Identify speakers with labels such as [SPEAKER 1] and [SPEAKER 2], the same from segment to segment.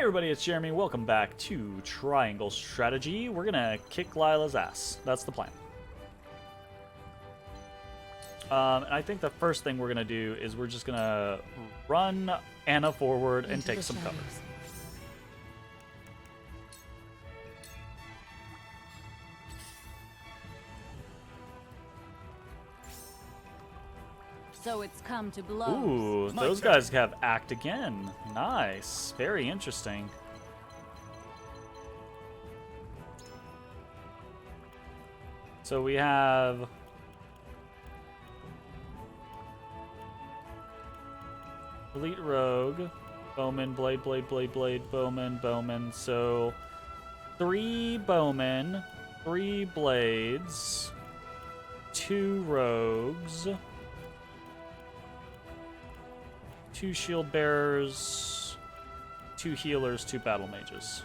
[SPEAKER 1] everybody, it's Jeremy. Welcome back to Triangle Strategy. We're gonna kick Lila's ass. That's the plan. And I think the first thing we're gonna do is we're just gonna run Anna forward and take some cover.
[SPEAKER 2] So it's come to blows.
[SPEAKER 1] Ooh, those guys have act again. Nice. Very interesting. So we have Elite Rogue, Bowman, Blade, Bowman, Bowman. So 3 Bowmen, 3 Blades, 2 Rogues, 2 shield bearers, 2 healers, 2 battle mages.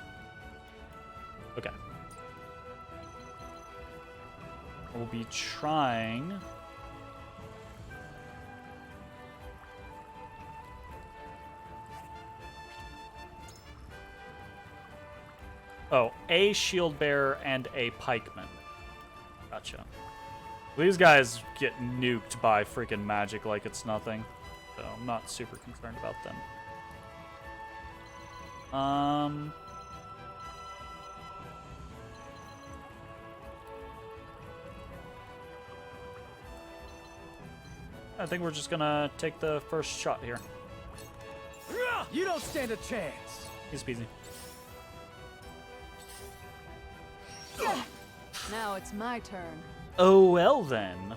[SPEAKER 1] Okay. We'll be trying. Oh, a shield bearer and a pikeman. Gotcha. These guys get nuked by freaking magic like it's nothing. So I'm not super concerned about them. I think we're just gonna take the first shot here.
[SPEAKER 3] You don't stand a chance.
[SPEAKER 1] Easy peasy.
[SPEAKER 2] Now it's my turn.
[SPEAKER 1] Oh well then.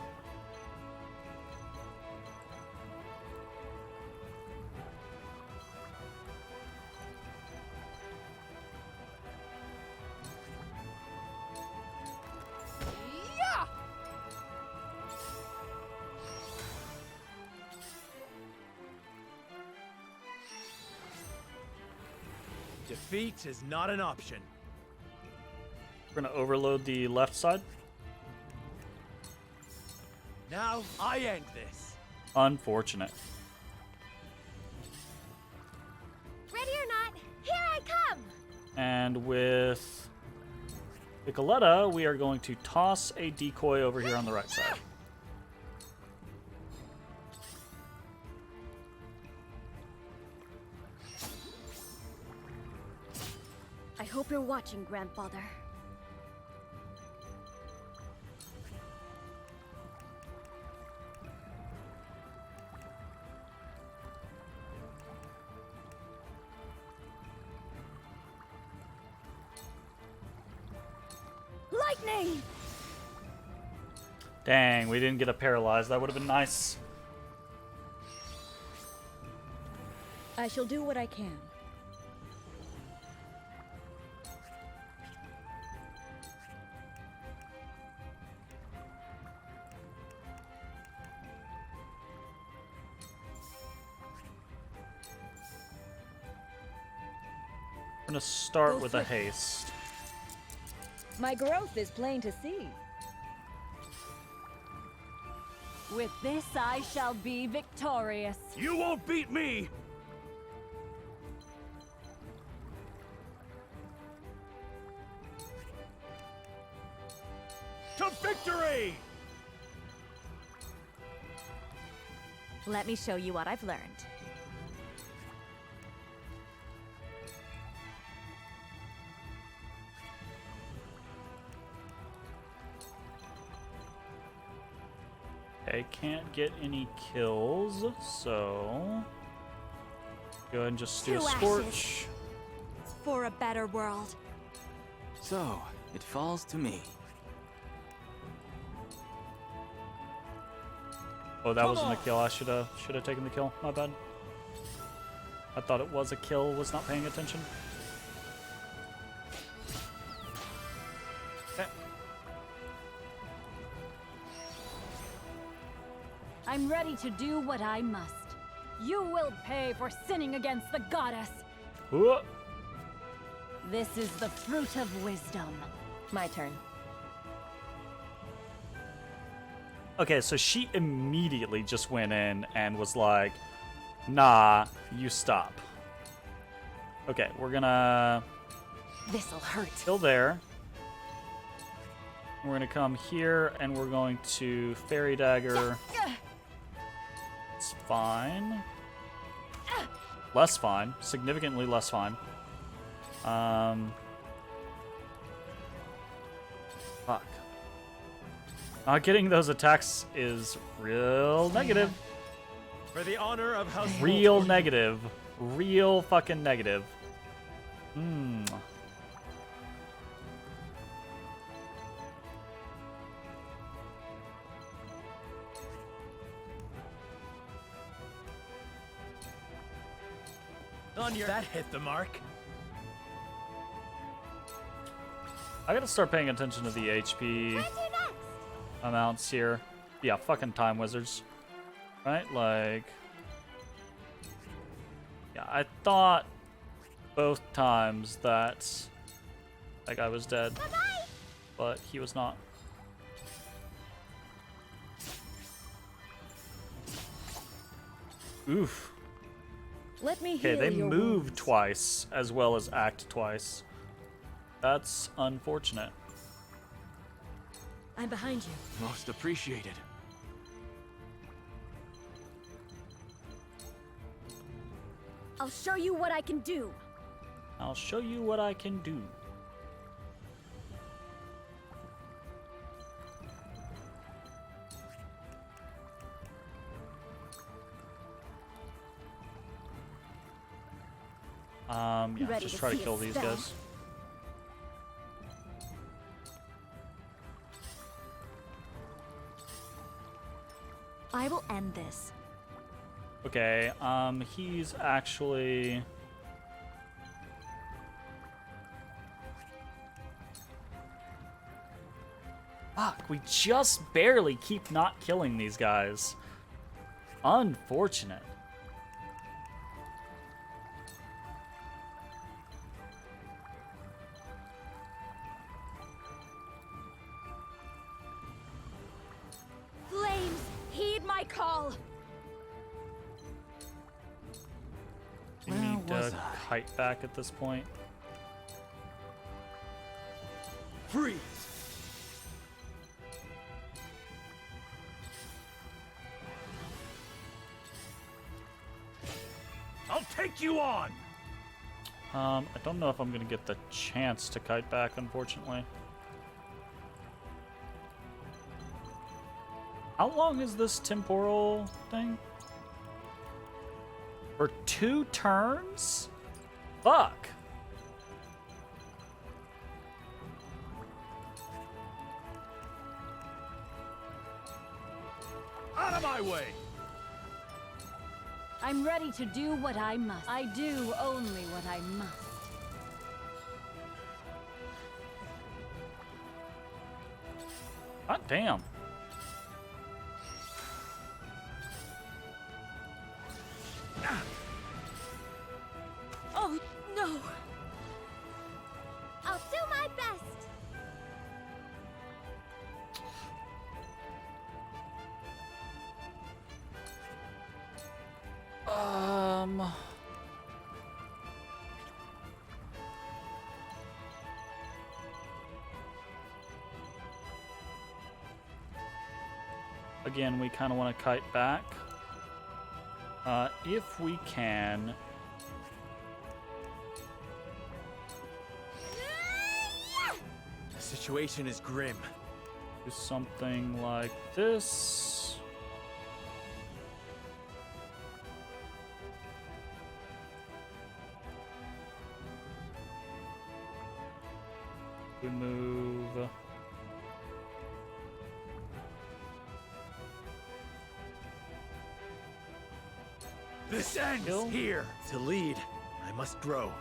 [SPEAKER 3] Defeat is not an option.
[SPEAKER 1] We're gonna overload the left side.
[SPEAKER 3] Now I end this.
[SPEAKER 1] Unfortunate.
[SPEAKER 4] Ready or not, here I come!
[SPEAKER 1] And with Nicoletta, we are going to toss a decoy over here on the right side.
[SPEAKER 4] I hope you're watching, Grandfather. Lightning!
[SPEAKER 1] Dang, we didn't get a paralyzed. That would have been nice.
[SPEAKER 4] I shall do what I can.
[SPEAKER 1] We're gonna start
[SPEAKER 4] Go
[SPEAKER 1] with a
[SPEAKER 4] for it.
[SPEAKER 1] haste.
[SPEAKER 4] My growth is plain to see.
[SPEAKER 2] With this I shall be victorious.
[SPEAKER 3] You won't beat me. To victory!
[SPEAKER 4] Let me show you what I've learned.
[SPEAKER 1] Okay, can't get any kills, so go ahead and just do a
[SPEAKER 4] Two
[SPEAKER 1] scorch.
[SPEAKER 4] ashes. For a better world.
[SPEAKER 5] So, it falls to me.
[SPEAKER 1] Oh, that wasn't a kill. I should have taken the kill. My bad. I thought it was a kill. Was not paying attention. Okay.
[SPEAKER 2] I'm ready to do what I must. You will pay for sinning against the goddess.
[SPEAKER 1] Ooh.
[SPEAKER 2] This is the fruit of wisdom.
[SPEAKER 4] My turn.
[SPEAKER 1] Okay, so she immediately just went in and was like, nah, you stop. Okay, we're gonna
[SPEAKER 2] This'll hurt.
[SPEAKER 1] kill there. We're gonna come here and we're going to Fairy Dagger. It's fine. Less fine. Significantly less fine. Fuck. Not getting those attacks is real negative.
[SPEAKER 3] For the honor of House
[SPEAKER 1] Real
[SPEAKER 3] Bolton.
[SPEAKER 1] negative. Real fucking negative. Hmm.
[SPEAKER 3] On your that hit the mark.
[SPEAKER 1] I gotta start paying attention to the HP amounts here. Yeah, fucking time wizards. Right? Like... Yeah, I thought both times that that guy was dead. But he was not. Oof.
[SPEAKER 4] Let me
[SPEAKER 1] Okay,
[SPEAKER 4] heal
[SPEAKER 1] they
[SPEAKER 4] your
[SPEAKER 1] move
[SPEAKER 4] wounds.
[SPEAKER 1] twice as well as act twice. That's unfortunate.
[SPEAKER 4] I'm behind you.
[SPEAKER 5] Most appreciated.
[SPEAKER 2] I'll show you what I can do.
[SPEAKER 1] I'll show you what I can do. Yeah,
[SPEAKER 2] Ready
[SPEAKER 1] just
[SPEAKER 2] to
[SPEAKER 1] try to
[SPEAKER 2] see a
[SPEAKER 1] kill these
[SPEAKER 2] spell?
[SPEAKER 1] guys.
[SPEAKER 2] I will end this.
[SPEAKER 1] Okay, he's actually... Fuck, we just barely keep not killing these guys. Unfortunate.
[SPEAKER 2] Flames, heed my call.
[SPEAKER 1] You
[SPEAKER 5] Where
[SPEAKER 1] need
[SPEAKER 5] was
[SPEAKER 1] to
[SPEAKER 5] I?
[SPEAKER 1] kite back at this point.
[SPEAKER 3] Freeze. I'll take you on.
[SPEAKER 1] I don't know if I'm gonna get the chance to kite back, unfortunately. How long is this temporal thing? For 2 turns? Fuck.
[SPEAKER 3] Out of my way.
[SPEAKER 2] I'm ready to do what I must. I do only what I must.
[SPEAKER 1] God damn.
[SPEAKER 2] Oh, no. I'll do my best.
[SPEAKER 1] Again, we kind of want to kite back. If we can.
[SPEAKER 3] The situation is grim.
[SPEAKER 1] Do something like this. We move.
[SPEAKER 3] This ends
[SPEAKER 1] Kill.
[SPEAKER 3] here. To lead, I must grow.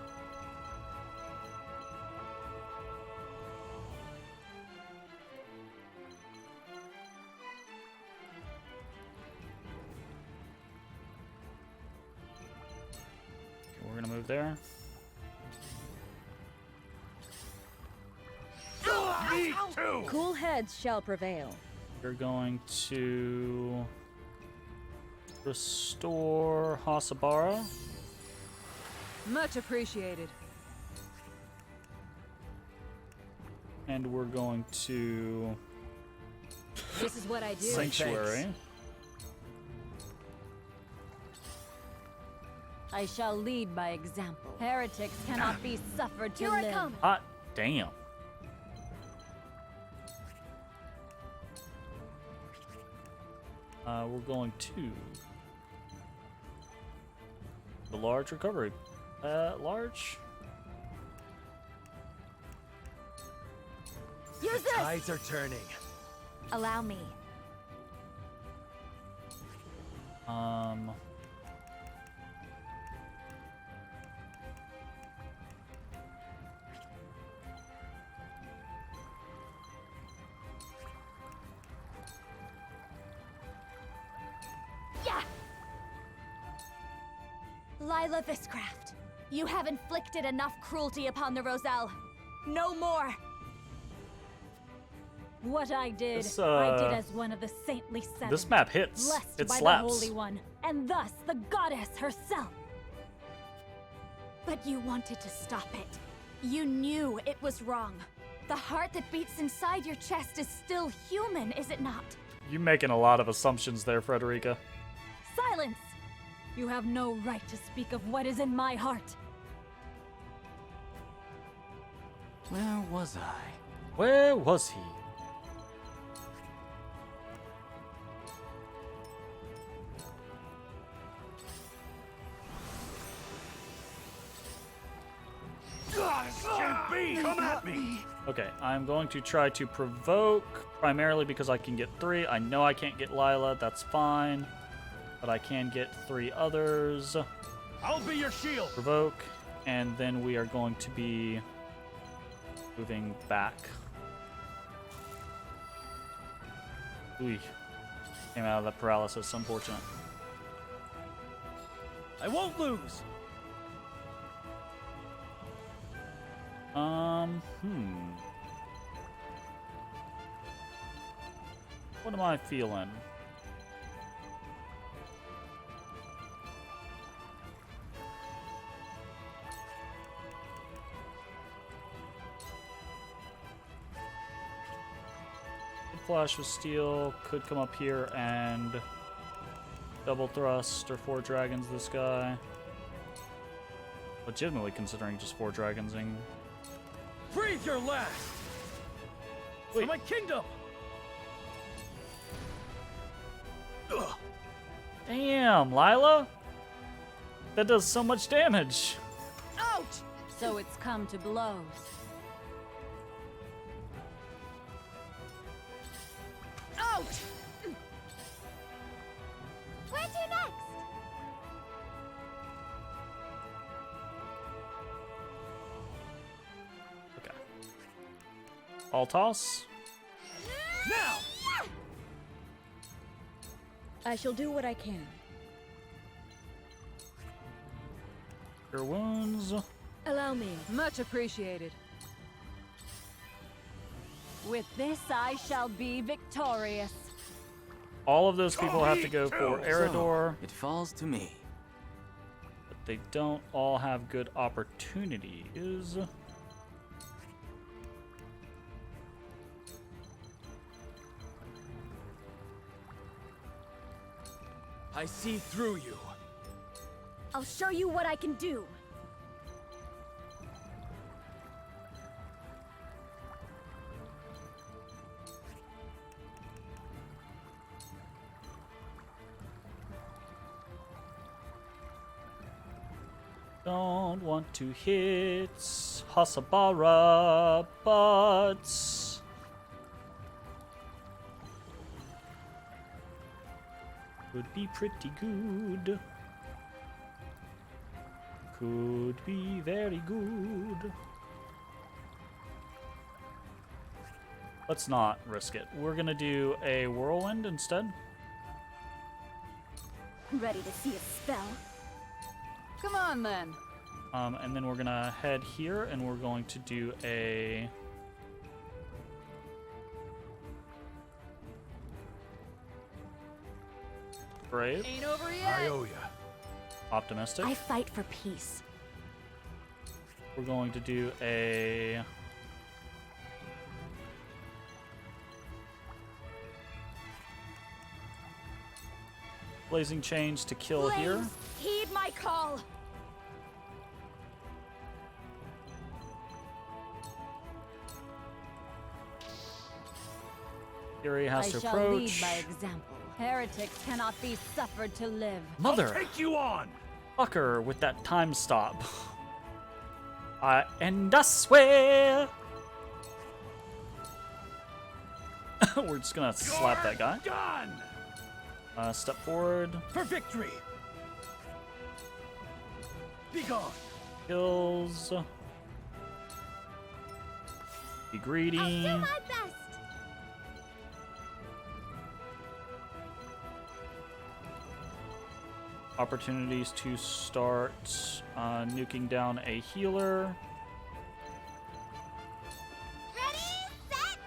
[SPEAKER 1] Okay, we're gonna move there.
[SPEAKER 3] Me too.
[SPEAKER 4] Cool heads shall prevail.
[SPEAKER 1] We're going to restore Hasabara.
[SPEAKER 6] Much appreciated.
[SPEAKER 1] And we're going to
[SPEAKER 4] This is what I do.
[SPEAKER 1] Sanctuary.
[SPEAKER 2] I shall lead by example. Heretics cannot be suffered to
[SPEAKER 4] Here I
[SPEAKER 2] live.
[SPEAKER 4] come.
[SPEAKER 1] Hot damn. We're going to the large recovery. Large.
[SPEAKER 2] Use this!
[SPEAKER 3] Tides are turning.
[SPEAKER 2] Allow me.
[SPEAKER 7] Yeah! Lila Viscraft, you have inflicted enough cruelty upon the Roselle. No more!
[SPEAKER 2] What I did,
[SPEAKER 1] This,
[SPEAKER 2] I did as one of the saintly seven.
[SPEAKER 1] This map hits.
[SPEAKER 2] Blessed
[SPEAKER 1] It
[SPEAKER 2] by
[SPEAKER 1] slaps.
[SPEAKER 2] the Holy One, and thus the goddess herself.
[SPEAKER 7] But you wanted to stop it. You knew it was wrong. The heart that beats inside your chest is still human, is it not?
[SPEAKER 1] You're making a lot of assumptions there, Frederica.
[SPEAKER 2] Silence! You have no right to speak of what is in my heart.
[SPEAKER 5] Where was I?
[SPEAKER 1] Where was he?
[SPEAKER 3] Can't be! Come at me!
[SPEAKER 1] Okay, I'm going to try to provoke, primarily because I can get 3. I know I can't get Lila, that's fine. But I can get 3 others.
[SPEAKER 3] I'll be your shield!
[SPEAKER 1] Provoke, and then we are going to be moving back. Ooh, came out of that paralysis, unfortunate.
[SPEAKER 3] I won't lose!
[SPEAKER 1] What am I feeling? Flash of Steel could come up here and double thrust or 4 dragons this guy. Legitimately considering just 4 dragonsing.
[SPEAKER 3] Breathe your last!
[SPEAKER 1] Wait.
[SPEAKER 3] For my kingdom! Ugh.
[SPEAKER 1] Damn, Lila! That does so much damage.
[SPEAKER 7] Ouch!
[SPEAKER 2] So it's come to blows.
[SPEAKER 7] Ouch! Where to next?
[SPEAKER 1] Okay. All toss.
[SPEAKER 3] Now!
[SPEAKER 4] I shall do what I can.
[SPEAKER 1] Your wounds.
[SPEAKER 4] Allow me.
[SPEAKER 6] Much appreciated.
[SPEAKER 2] With this, I shall be victorious.
[SPEAKER 1] All of those people have to go for Eridor,
[SPEAKER 5] It falls to me.
[SPEAKER 1] but they don't all have good opportunities.
[SPEAKER 3] I see through you.
[SPEAKER 7] I'll show you what I can do.
[SPEAKER 1] Don't want to hit Hasabara, but could be pretty good. Could be very good. Let's not risk it. We're gonna do a whirlwind instead.
[SPEAKER 7] Ready to see a spell?
[SPEAKER 6] Come on, then.
[SPEAKER 1] And then we're gonna head here and we're going to do a brave,
[SPEAKER 6] Ain't over yet.
[SPEAKER 3] I owe ya.
[SPEAKER 1] optimistic.
[SPEAKER 7] I fight for peace.
[SPEAKER 1] We're going to do a... Blazing Change to kill here.
[SPEAKER 7] Flames, heed my call.
[SPEAKER 1] Fury has
[SPEAKER 2] I
[SPEAKER 1] to
[SPEAKER 2] shall
[SPEAKER 1] approach.
[SPEAKER 2] lead by example. Heretics cannot be suffered to live.
[SPEAKER 1] Mother
[SPEAKER 3] Take you on!
[SPEAKER 1] fucker with that time stop. And I swear. We're just gonna slap that guy.
[SPEAKER 3] Done!
[SPEAKER 1] Step forward.
[SPEAKER 3] For victory! Be gone!
[SPEAKER 1] Kills. Be greedy.
[SPEAKER 7] I'll do my best.
[SPEAKER 1] Opportunities to start nuking down a healer.
[SPEAKER 7] Ready, set.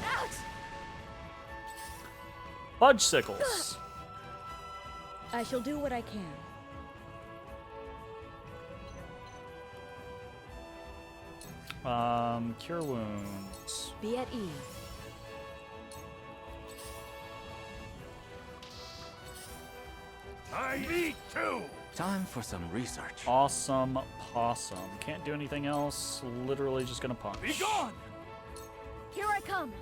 [SPEAKER 7] Out.
[SPEAKER 1] Fudgesicles.
[SPEAKER 4] I shall do what I can.
[SPEAKER 1] Cure wounds.
[SPEAKER 4] Be at ease.
[SPEAKER 3] I eat too!
[SPEAKER 5] Time for some research.
[SPEAKER 1] Awesome possum. Can't do anything else. Literally just gonna punch.
[SPEAKER 3] Be gone!
[SPEAKER 7] Here I come.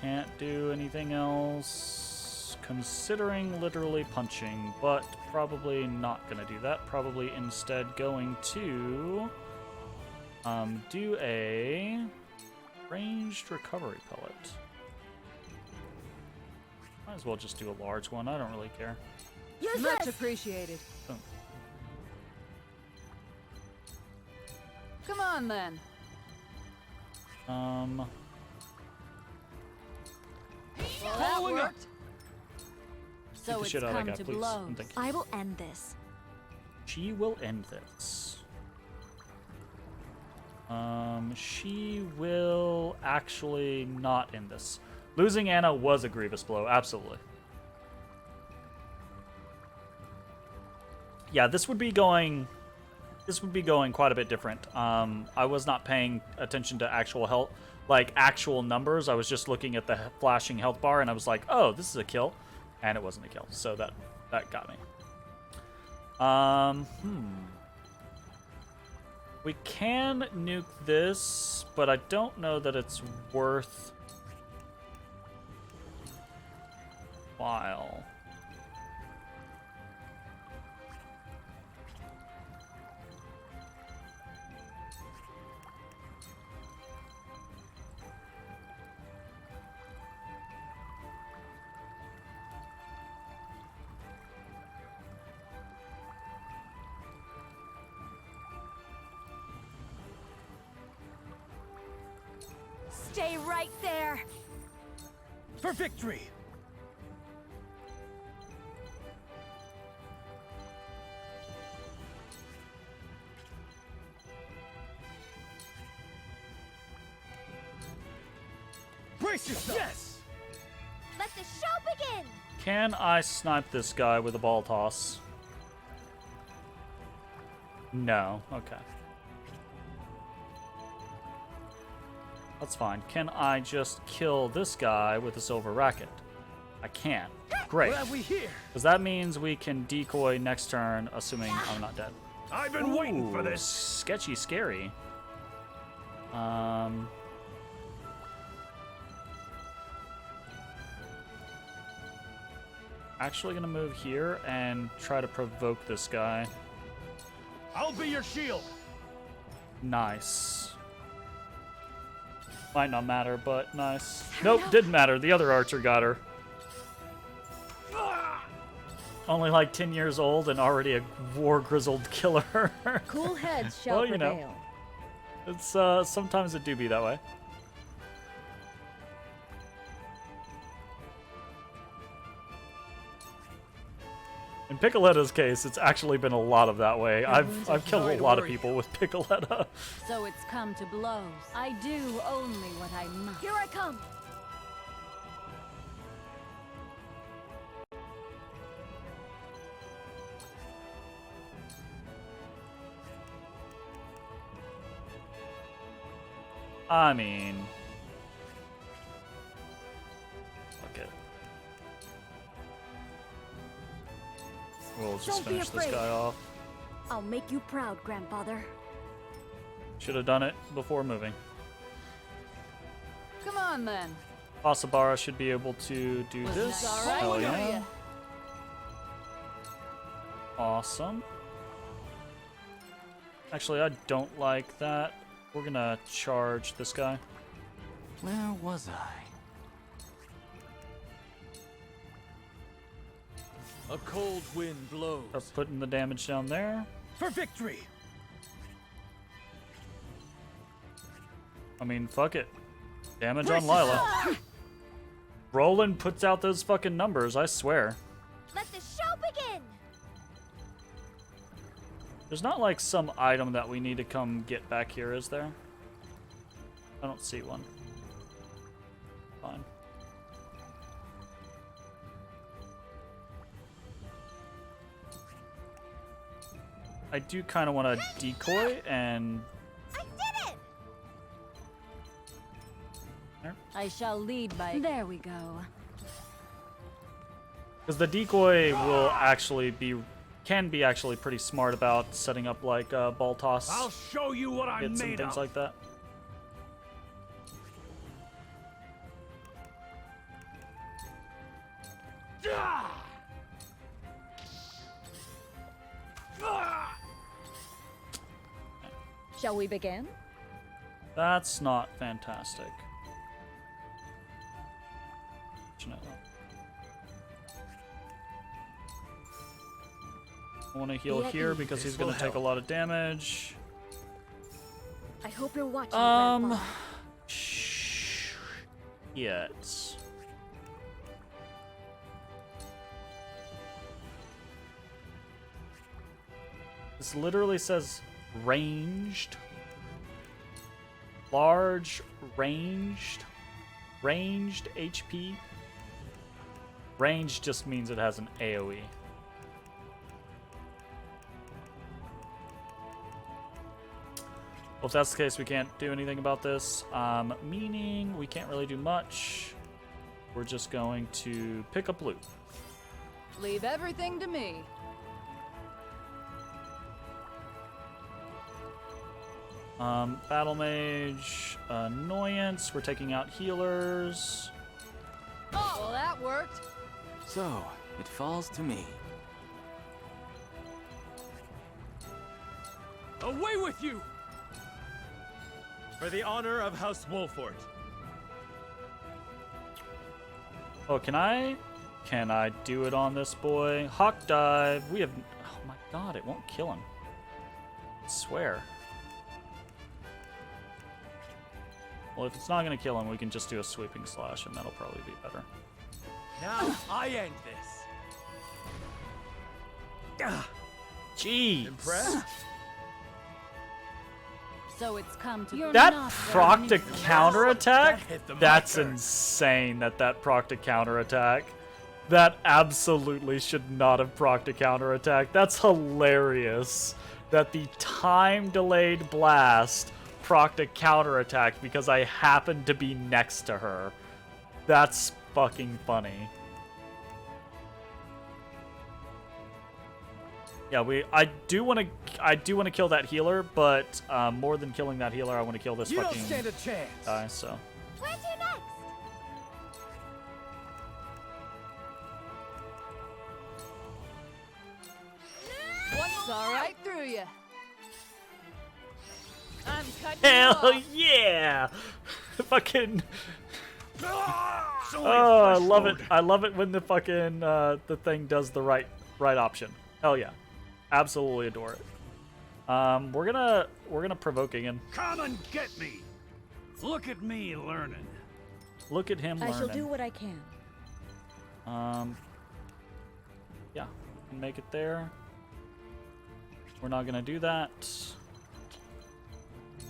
[SPEAKER 1] Can't do anything else. Considering literally punching, but probably not gonna do that. Probably instead going to do a ranged recovery pellet. Might as well just do a large one. I don't really care.
[SPEAKER 6] Use Much
[SPEAKER 7] this.
[SPEAKER 6] appreciated.
[SPEAKER 1] Oh.
[SPEAKER 6] Come on, then.
[SPEAKER 2] Well, that
[SPEAKER 3] Following up.
[SPEAKER 2] worked. So
[SPEAKER 1] the
[SPEAKER 2] it's
[SPEAKER 1] shit out of
[SPEAKER 2] come
[SPEAKER 1] that guy,
[SPEAKER 2] to
[SPEAKER 1] please.
[SPEAKER 2] blows.
[SPEAKER 1] And thank you.
[SPEAKER 7] I will end this.
[SPEAKER 1] She will end this. She will actually not end this. Losing Anna was a grievous blow, absolutely. Yeah, this would be going quite a bit different. I was not paying attention to actual health, like actual numbers. I was just looking at the flashing health bar, and I was like, "Oh, this is a kill," and it wasn't a kill. So that got me. We can nuke this, but I don't know that it's worth while.
[SPEAKER 7] Stay right there.
[SPEAKER 3] For victory! Brace yourself! Yes!
[SPEAKER 7] Let the show begin.
[SPEAKER 1] Can I snipe this guy with a ball toss? No. Okay. That's fine. Can I just kill this guy with a silver racket? I can. Great.
[SPEAKER 3] What have we here?
[SPEAKER 1] Because that means we can decoy next turn, assuming I'm not dead.
[SPEAKER 3] I've been waiting for
[SPEAKER 1] Ooh,
[SPEAKER 3] this.
[SPEAKER 1] Sketchy, scary. Actually gonna move here and try to provoke this guy.
[SPEAKER 3] I'll be your shield.
[SPEAKER 1] Nice. Might not matter, but nice. Nope, didn't matter. The other archer got her. Only like 10 years old and already a war-grizzled killer.
[SPEAKER 4] Cool heads shall
[SPEAKER 1] Well, you know.
[SPEAKER 4] prevail.
[SPEAKER 1] It's, sometimes it do be that way. In Piccoletta's case, it's actually been a lot of that way. I've killed a lot of people with Piccoletta.
[SPEAKER 2] So it's come to blows. I do only what I must.
[SPEAKER 7] Here I come.
[SPEAKER 1] I mean, fuck it. We'll just
[SPEAKER 7] Don't be
[SPEAKER 1] finish this
[SPEAKER 7] afraid.
[SPEAKER 1] guy off.
[SPEAKER 7] I'll make you proud, Grandfather.
[SPEAKER 1] Should have done it before moving.
[SPEAKER 6] Come on, then.
[SPEAKER 1] Asabara should be able to do
[SPEAKER 6] Was
[SPEAKER 1] this.
[SPEAKER 6] this all right?
[SPEAKER 1] Hell
[SPEAKER 6] Or
[SPEAKER 1] yeah.
[SPEAKER 6] ya?
[SPEAKER 1] Awesome. Actually, I don't like that. We're gonna charge this guy.
[SPEAKER 5] Where was I?
[SPEAKER 3] A cold wind blows.
[SPEAKER 1] Start putting the damage down there.
[SPEAKER 3] For victory!
[SPEAKER 1] I mean, fuck it. Damage on Lila. Roland puts out those fucking numbers, I swear.
[SPEAKER 7] Let the show begin.
[SPEAKER 1] There's not like some item that we need to come get back here, is there? I don't see one. Fine. I do kind of want to decoy and...
[SPEAKER 7] I did it.
[SPEAKER 2] I shall lead by. There we go.
[SPEAKER 1] Because the decoy will actually be... can be actually pretty smart about setting up like ball toss
[SPEAKER 3] I'll show you what I'm
[SPEAKER 1] hits and
[SPEAKER 3] made
[SPEAKER 1] things
[SPEAKER 3] of.
[SPEAKER 1] like that.
[SPEAKER 3] Ah! Ah!
[SPEAKER 4] Shall we begin?
[SPEAKER 1] That's not fantastic. Fortunately. I want to heal
[SPEAKER 7] Be at
[SPEAKER 1] here
[SPEAKER 7] ease.
[SPEAKER 1] because
[SPEAKER 3] This
[SPEAKER 1] he's going
[SPEAKER 3] will
[SPEAKER 1] to take a
[SPEAKER 3] help.
[SPEAKER 1] lot of damage.
[SPEAKER 7] I hope you're watching, Grandfather.
[SPEAKER 1] Yet. This literally says ranged. Large ranged. Ranged HP. Ranged just means it has an AoE. Well, if that's the case, we can't do anything about this. Meaning we can't really do much. We're just going to pick up loot.
[SPEAKER 6] Leave everything to me.
[SPEAKER 1] Battle Mage, Annoyance. We're taking out healers.
[SPEAKER 6] Oh, well, that worked.
[SPEAKER 5] So, it falls to me.
[SPEAKER 3] Away with you! For the honor of House Wolfort.
[SPEAKER 1] Oh, can I do it on this boy? Hawk Dive. We have... Oh my god, it won't kill him. I swear. Well, if it's not going to kill him, we can just do a sweeping slash, and that'll probably be better.
[SPEAKER 3] Now I end this.
[SPEAKER 1] Jeez.
[SPEAKER 3] Impressed?
[SPEAKER 2] So it's come to. You're
[SPEAKER 1] That
[SPEAKER 2] not
[SPEAKER 1] proc to counterattack?
[SPEAKER 3] That hit the
[SPEAKER 1] That's
[SPEAKER 3] marker.
[SPEAKER 1] insane that proc to counterattack. That absolutely should not have proc to counterattack. That's hilarious. That the time delayed blast proc to counterattack because I happened to be next to her. That's fucking funny. Yeah, I do want to kill that healer, but more than killing that healer, I want to kill this
[SPEAKER 3] You don't
[SPEAKER 1] fucking
[SPEAKER 3] stand a chance.
[SPEAKER 1] guy. So
[SPEAKER 7] Where to next?
[SPEAKER 6] Saw right through you. I'm cutting
[SPEAKER 1] hell
[SPEAKER 6] you off.
[SPEAKER 1] yeah! Fucking
[SPEAKER 3] Ah! So
[SPEAKER 1] oh, I
[SPEAKER 3] many
[SPEAKER 1] love
[SPEAKER 3] fresh
[SPEAKER 1] it.
[SPEAKER 3] food.
[SPEAKER 1] I love it when the fucking the thing does the right option. Hell yeah, absolutely adore it. We're gonna provoke again.
[SPEAKER 3] Come and get me. Look at me learning.
[SPEAKER 1] Look at him
[SPEAKER 4] I
[SPEAKER 1] learning.
[SPEAKER 4] shall do what I can.
[SPEAKER 1] Yeah. and make it there. We're not gonna do that.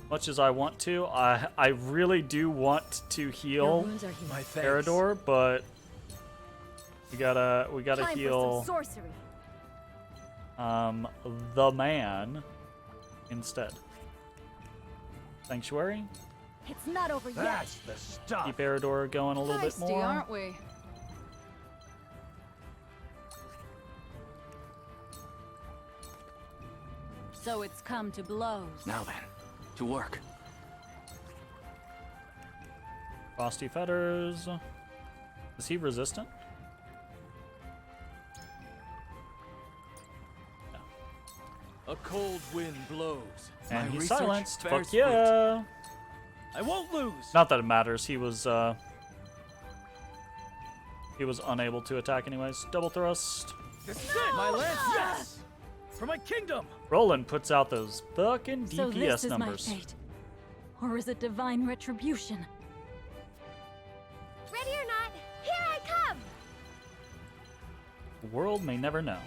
[SPEAKER 1] Much as I want to, I really do want to
[SPEAKER 4] Your
[SPEAKER 1] heal
[SPEAKER 4] wounds are healed.
[SPEAKER 3] My thanks.
[SPEAKER 1] Erador, but we gotta
[SPEAKER 7] Time
[SPEAKER 1] heal
[SPEAKER 7] for some sorcery.
[SPEAKER 1] the man instead. Sanctuary.
[SPEAKER 7] It's not over yet.
[SPEAKER 3] That's the stuff.
[SPEAKER 1] Keep Erador going a little bit
[SPEAKER 6] Feisty,
[SPEAKER 1] more.
[SPEAKER 6] aren't we?
[SPEAKER 2] So it's come to blows.
[SPEAKER 5] Now then, to work.
[SPEAKER 1] Frosty Fetters. Is he resistant?
[SPEAKER 3] A cold wind blows.
[SPEAKER 1] And
[SPEAKER 5] My
[SPEAKER 1] he's
[SPEAKER 5] research
[SPEAKER 1] silenced.
[SPEAKER 5] bears
[SPEAKER 1] Fuck yeah.
[SPEAKER 3] I won't lose.
[SPEAKER 1] Not that it matters. He was unable to attack anyways. Double thrust.
[SPEAKER 3] This is it. My lance, yes. For my kingdom.
[SPEAKER 1] Roland puts out those fucking
[SPEAKER 2] So
[SPEAKER 1] DPS
[SPEAKER 2] this is
[SPEAKER 1] numbers.
[SPEAKER 2] my fate. Or is it divine retribution?
[SPEAKER 7] Ready or not, here I come!
[SPEAKER 1] The world may never know.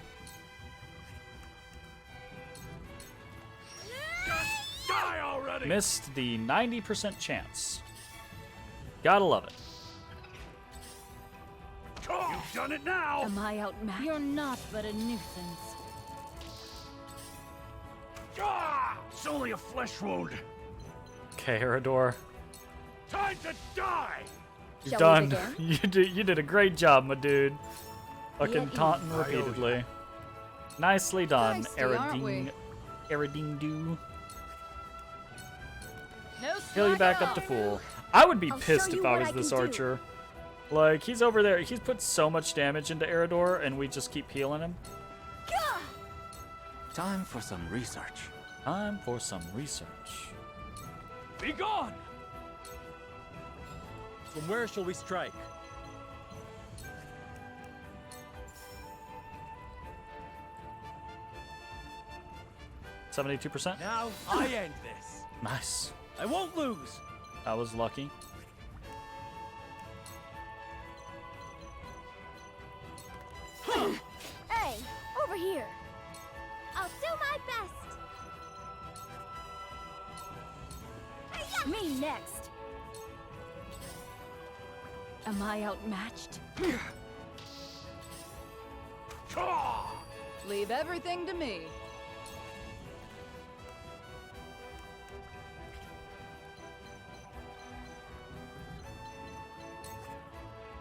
[SPEAKER 3] Die already.
[SPEAKER 1] Missed the 90% chance. Gotta love it.
[SPEAKER 3] You've done it now.
[SPEAKER 2] Am I outmatched? You're not but a nuisance.
[SPEAKER 3] It's only a flesh wound.
[SPEAKER 1] Okay, Erador.
[SPEAKER 3] Time to die.
[SPEAKER 1] You're
[SPEAKER 4] Shall we
[SPEAKER 1] done.
[SPEAKER 4] begin?
[SPEAKER 1] You did a great job, my dude.
[SPEAKER 4] Be
[SPEAKER 1] Fucking
[SPEAKER 4] at
[SPEAKER 1] taunting
[SPEAKER 3] ease.
[SPEAKER 1] repeatedly. Nicely done,
[SPEAKER 6] Feisty, aren't we?
[SPEAKER 1] Erading-doo.
[SPEAKER 6] No
[SPEAKER 1] Heal you back up to full. I would be
[SPEAKER 7] I'll
[SPEAKER 1] pissed
[SPEAKER 7] show
[SPEAKER 1] if
[SPEAKER 7] you
[SPEAKER 1] I
[SPEAKER 7] what
[SPEAKER 1] was
[SPEAKER 7] I
[SPEAKER 1] this
[SPEAKER 7] can do.
[SPEAKER 1] archer. Like, he's over there. He's put so much damage into Erador, and we just keep healing him.
[SPEAKER 5] Time for some research.
[SPEAKER 1] Time for some research.
[SPEAKER 3] Be gone. From where shall we strike?
[SPEAKER 1] %72%.
[SPEAKER 3] Now I end this.
[SPEAKER 1] Nice.
[SPEAKER 3] I won't lose.
[SPEAKER 1] That was lucky.
[SPEAKER 7] Hey, over here. I'll do my best. Me next.
[SPEAKER 2] Am I outmatched?
[SPEAKER 6] Leave everything to me.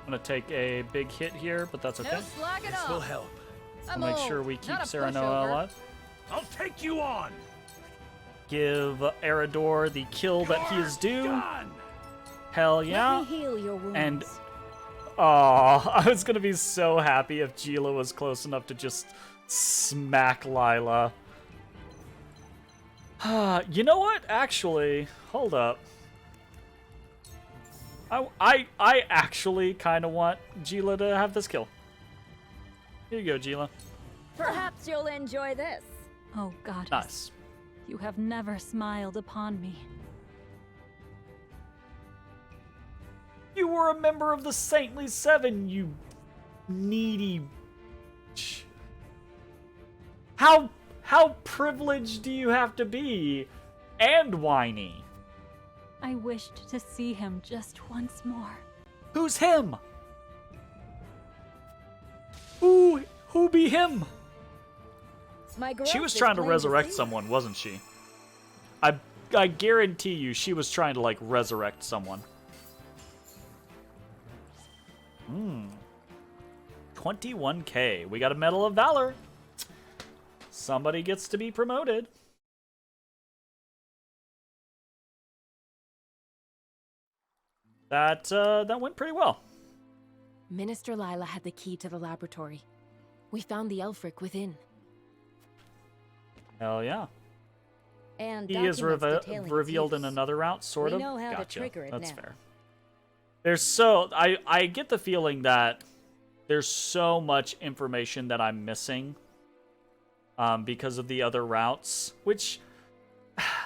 [SPEAKER 1] I'm gonna take a big hit here, but that's okay.
[SPEAKER 6] No slacking
[SPEAKER 3] This
[SPEAKER 6] off.
[SPEAKER 3] will help.
[SPEAKER 6] I'm
[SPEAKER 1] We'll make
[SPEAKER 6] old,
[SPEAKER 1] sure we keep
[SPEAKER 6] not a
[SPEAKER 1] Serenoa
[SPEAKER 6] pushover.
[SPEAKER 1] alive.
[SPEAKER 3] I'll take you on.
[SPEAKER 1] Give Erador the kill that he is due.
[SPEAKER 3] Done.
[SPEAKER 1] Hell yeah.
[SPEAKER 4] Let me heal your wounds.
[SPEAKER 1] And aw, I was gonna be so happy if Gila was close enough to just smack Lila. You know what? Actually, hold up. I actually kind of want Gila to have this kill. Here you go, Gila.
[SPEAKER 4] Perhaps you'll enjoy this.
[SPEAKER 2] Oh, goddess.
[SPEAKER 1] Nice.
[SPEAKER 2] You have never smiled upon me.
[SPEAKER 1] You were a member of the Saintly Seven, you needy. How privileged do you have to be? And whiny.
[SPEAKER 2] I wished to see him just once more.
[SPEAKER 1] Who's him? Who be him?
[SPEAKER 4] My growth
[SPEAKER 1] She was
[SPEAKER 4] is
[SPEAKER 1] trying to
[SPEAKER 4] plain
[SPEAKER 1] resurrect
[SPEAKER 4] see.
[SPEAKER 1] someone, wasn't she? I guarantee you she was trying to, like, resurrect someone. 21K. We got a Medal of Valor. Somebody gets to be promoted. That went pretty well.
[SPEAKER 8] Minister Lila had the key to the laboratory. We found the Elfric within.
[SPEAKER 1] Hell yeah.
[SPEAKER 4] And
[SPEAKER 1] He is
[SPEAKER 4] documents detailing its
[SPEAKER 1] revealed in
[SPEAKER 4] use.
[SPEAKER 1] another route, sort
[SPEAKER 4] We
[SPEAKER 1] of.
[SPEAKER 4] know how to
[SPEAKER 1] Gotcha.
[SPEAKER 4] trigger it
[SPEAKER 1] That's
[SPEAKER 4] now.
[SPEAKER 1] fair. There's so I get the feeling that there's so much information that I'm missing because of the other routes, which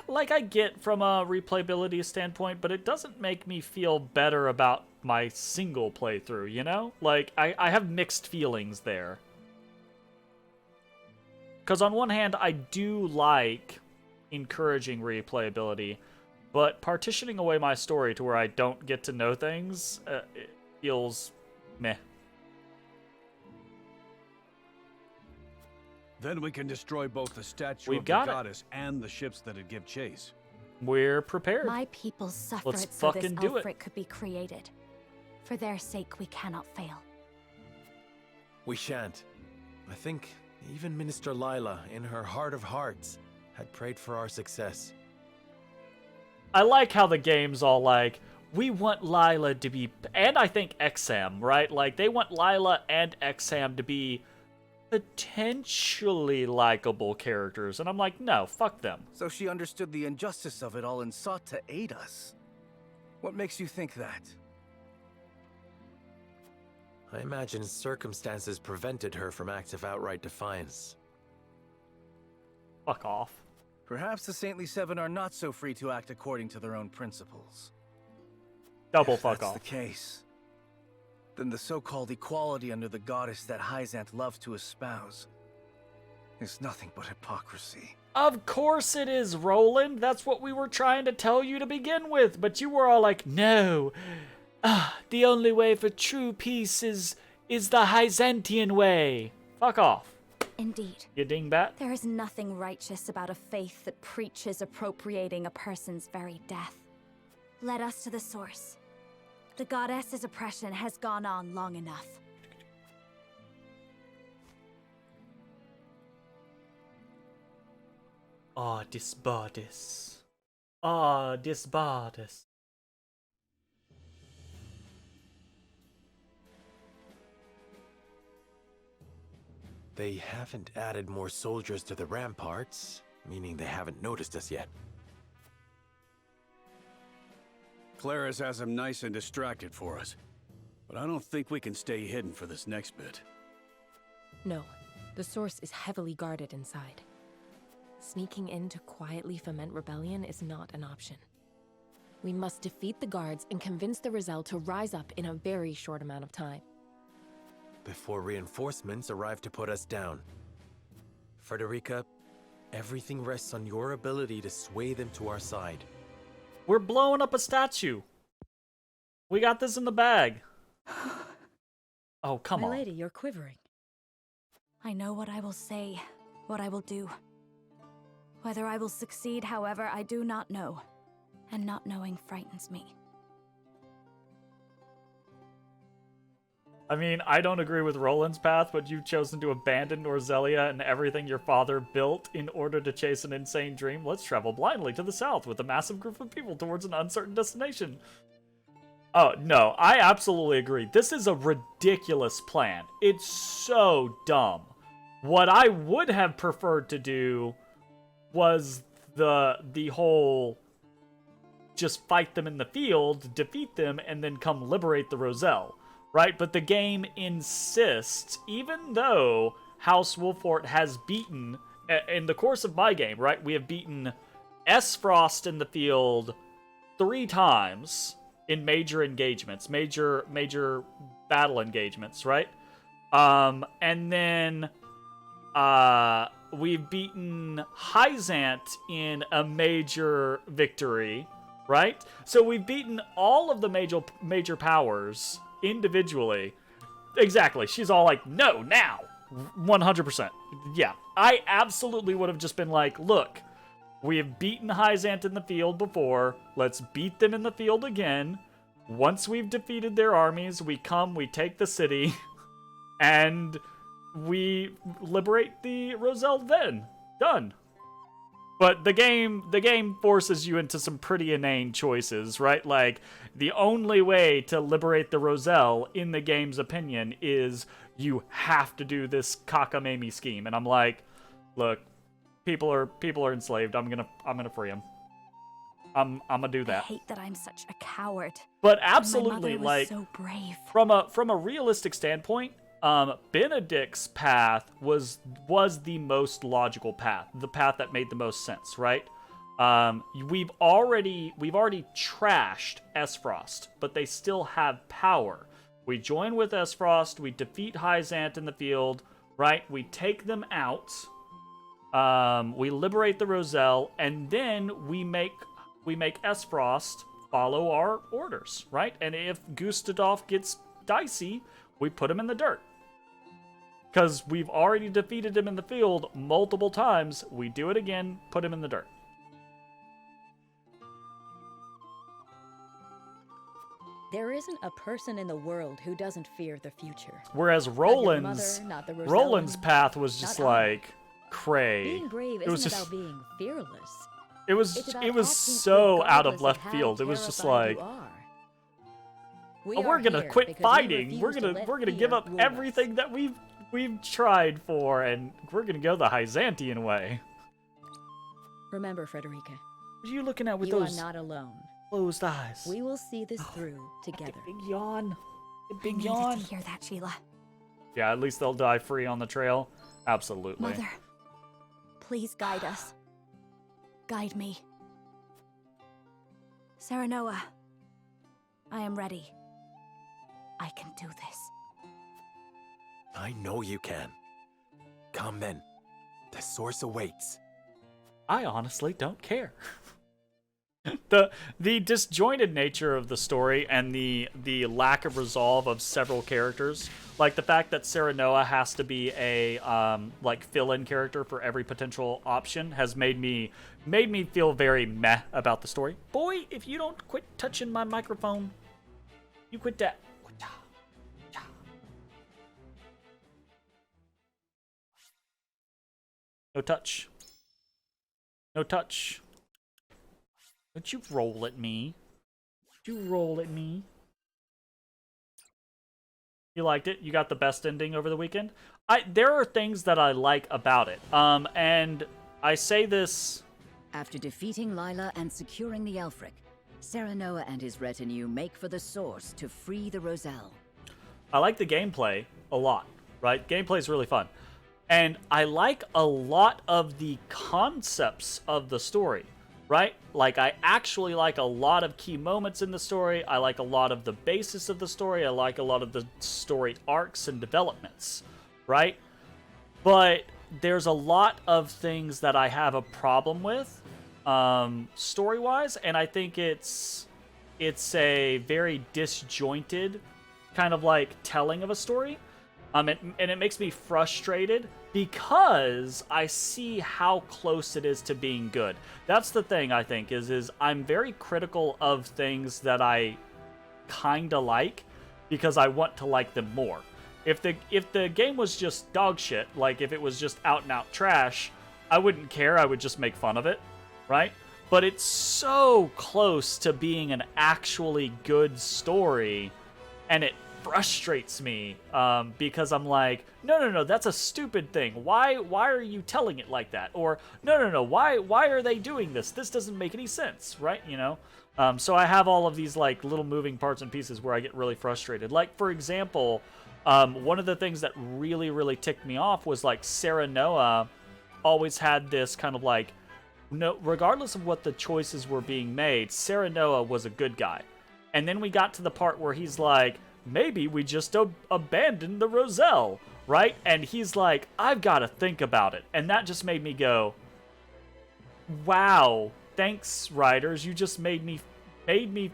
[SPEAKER 1] like I get from a replayability standpoint, but it doesn't make me feel better about my single playthrough, you know? Like I have mixed feelings there. Because on one hand, I do like encouraging replayability, but partitioning away my story to where I don't get to know things it feels meh.
[SPEAKER 3] Then we can destroy both the statue
[SPEAKER 1] We've
[SPEAKER 3] of the
[SPEAKER 1] got it.
[SPEAKER 3] goddess and the ships that'd give chase.
[SPEAKER 1] We're prepared.
[SPEAKER 7] My people suffered
[SPEAKER 1] Let's
[SPEAKER 7] so this
[SPEAKER 1] fucking do it.
[SPEAKER 7] Elfric could be created. For their sake, we cannot fail.
[SPEAKER 9] We shan't. I think even Minister Lila, in her heart of hearts, had prayed for our success.
[SPEAKER 1] I like how the game's all like, we want Lila to be, and I think Exam, right? Like, they want Lila and Exam to be potentially likable characters. And I'm like, no, fuck them.
[SPEAKER 3] So she understood the injustice of it all and sought to aid us. What makes you think that?
[SPEAKER 9] I imagine circumstances prevented her from acts of outright defiance.
[SPEAKER 1] Fuck off.
[SPEAKER 3] Perhaps the Saintly Seven are not so free to act according to their own principles.
[SPEAKER 1] Double
[SPEAKER 3] If
[SPEAKER 1] fuck
[SPEAKER 3] that's
[SPEAKER 1] off.
[SPEAKER 3] the case, then the so-called equality under the goddess that Hyzanth loves to espouse is nothing but hypocrisy.
[SPEAKER 1] Of course it is, Roland. That's what we were trying to tell you to begin with. But you were all like, no. The only way for true peace is the Hyzantian way. Fuck off,
[SPEAKER 7] Indeed.
[SPEAKER 1] you dingbat.
[SPEAKER 7] There is nothing righteous about a faith that preaches appropriating a person's very death. Let us to the source. The goddess's oppression has gone on long enough.
[SPEAKER 1] Ah, this bodice. Ah, this bodice.
[SPEAKER 9] They haven't added more soldiers to the ramparts, meaning they haven't noticed us yet.
[SPEAKER 3] Clara's has him nice and distracted for us. But I don't think we can stay hidden for this next bit.
[SPEAKER 8] No, the source is heavily guarded inside. Sneaking in to quietly foment rebellion is not an option. We must defeat the guards and convince the Roselle to rise up in a very short amount of time.
[SPEAKER 9] Before reinforcements arrive to put us down. Frederica, everything rests on your ability to sway them to our side.
[SPEAKER 1] We're blowing up a statue. We got this in the bag. Oh, come
[SPEAKER 4] My
[SPEAKER 1] on.
[SPEAKER 4] lady, you're quivering.
[SPEAKER 7] I know what I will say, what I will do. Whether I will succeed, however, I do not know. And not knowing frightens me.
[SPEAKER 1] I mean, I don't agree with Roland's path, but you've chosen to abandon Norzelia and everything your father built in order to chase an insane dream. Let's travel blindly to the south with a massive group of people towards an uncertain destination. Oh, no, I absolutely agree. This is a ridiculous plan. It's so dumb. What I would have preferred to do was the whole just fight them in the field, defeat them, and then come liberate the Roselle. Right, but the game insists, even though House Wolffort has beaten, in the course of my game, right, we have beaten S-Frost in the field 3 times in major engagements, major battle engagements, right? And then we've beaten Hyzanth in a major victory, right? So we've beaten all of the major powers individually. Exactly. She's all like, no, now. 100%. Yeah. I absolutely would have just been like, look, we have beaten Hyzanth in the field before. Let's beat them in the field again. Once we've defeated their armies, we come, we take the city, and we liberate the Roselle then. Done. But the game forces you into some pretty inane choices, right? Like, the only way to liberate the Roselle, in the game's opinion, is you have to do this cockamamie scheme. And I'm like, look, people are enslaved. I'm gonna free them. I'm gonna do
[SPEAKER 7] I
[SPEAKER 1] that.
[SPEAKER 7] hate that I'm such a coward.
[SPEAKER 1] But
[SPEAKER 7] And
[SPEAKER 1] absolutely,
[SPEAKER 7] my mother was
[SPEAKER 1] like,
[SPEAKER 7] so brave.
[SPEAKER 1] from a realistic standpoint, Benedict's path was the most logical path, the path that made the most sense, right? We've already trashed S-Frost, but they still have power. We join with S-Frost, we defeat Hyzanth in the field, right? We take them out, We liberate the Roselle, and then we make Esfrost follow our orders, right? And if Gustadolf gets dicey, we put him in the dirt. Because we've already defeated him in the field multiple times, we do it again, put him in the dirt.
[SPEAKER 4] There isn't a person in the world who doesn't fear the future.
[SPEAKER 1] Whereas
[SPEAKER 4] Not your
[SPEAKER 1] Roland's
[SPEAKER 4] mother, not the Rosellan,
[SPEAKER 1] Roland's path was just
[SPEAKER 4] not I.
[SPEAKER 1] like cray.
[SPEAKER 4] Being brave
[SPEAKER 1] It was
[SPEAKER 4] isn't
[SPEAKER 1] just
[SPEAKER 4] about being fearless.
[SPEAKER 1] it was
[SPEAKER 4] It's about
[SPEAKER 1] it was
[SPEAKER 4] acting
[SPEAKER 1] so out of
[SPEAKER 4] regardless
[SPEAKER 1] left
[SPEAKER 4] how
[SPEAKER 1] field. It was just
[SPEAKER 4] terrified
[SPEAKER 1] like,
[SPEAKER 4] you are.
[SPEAKER 1] oh, we're
[SPEAKER 4] are
[SPEAKER 1] gonna
[SPEAKER 4] here
[SPEAKER 1] quit
[SPEAKER 4] because we
[SPEAKER 1] fighting. We're
[SPEAKER 4] refuse to
[SPEAKER 1] gonna
[SPEAKER 4] let
[SPEAKER 1] give
[SPEAKER 4] fear
[SPEAKER 1] up
[SPEAKER 4] rule us.
[SPEAKER 1] everything that we've tried for, and we're gonna go the Hyzantian way.
[SPEAKER 4] Remember, Frederica,
[SPEAKER 1] What are you looking at with
[SPEAKER 4] you
[SPEAKER 1] those
[SPEAKER 4] are not alone.
[SPEAKER 1] closed eyes?
[SPEAKER 4] We will see this through together.
[SPEAKER 1] Big yawn.
[SPEAKER 7] I
[SPEAKER 1] Big
[SPEAKER 7] needed
[SPEAKER 1] yawn.
[SPEAKER 7] to hear that, Sheila.
[SPEAKER 1] Yeah, at least they'll die free on the trail. Absolutely.
[SPEAKER 7] Mother, please guide us. Guide me. Serenoa, I am ready. I can do this.
[SPEAKER 9] I know you can. Come then. The source awaits.
[SPEAKER 1] I honestly don't care. The disjointed nature of the story and the lack of resolve of several characters, like the fact that Serenoa has to be a like fill-in character for every potential option, has made me feel very meh about the story. Boy, if you don't quit touching my microphone, you quit that. No touch. No touch. Don't you roll at me. Don't you roll at me. You liked it? You got the best ending over the weekend? There are things that I like about it. And I say this...
[SPEAKER 10] After defeating Lila and securing the Elfric, Serenoa and his retinue make for the source to free the Roselle.
[SPEAKER 1] I like the gameplay a lot, right? Gameplay is really fun. And I like a lot of the concepts of the story, right? Like, I actually like a lot of key moments in the story. I like a lot of the basis of the story. I like a lot of the story arcs and developments, right? But there's a lot of things that I have a problem with, story-wise, and I think it's a very disjointed kind of like telling of a story. And it makes me frustrated because I see how close it is to being good. That's the thing, I think, is I'm very critical of things that I kinda like because I want to like them more. If the game was just dog shit, like if it was just out and out trash, I wouldn't care. I would just make fun of it, right? But it's so close to being an actually good story, and it frustrates me because I'm like, no, that's a stupid thing. Why are you telling it like that? Or no, why are they doing this? This doesn't make any sense, right? You know. So I have all of these like little moving parts and pieces where I get really frustrated. Like, for example, one of the things that really ticked me off was like Serenoa always had this kind of like, no, regardless of what the choices were being made, Serenoa was a good guy. And then we got to the part where he's like, maybe we just abandoned the Roselle, right? And he's like, I've got to think about it. And that just made me go, wow, thanks, writers. You just made me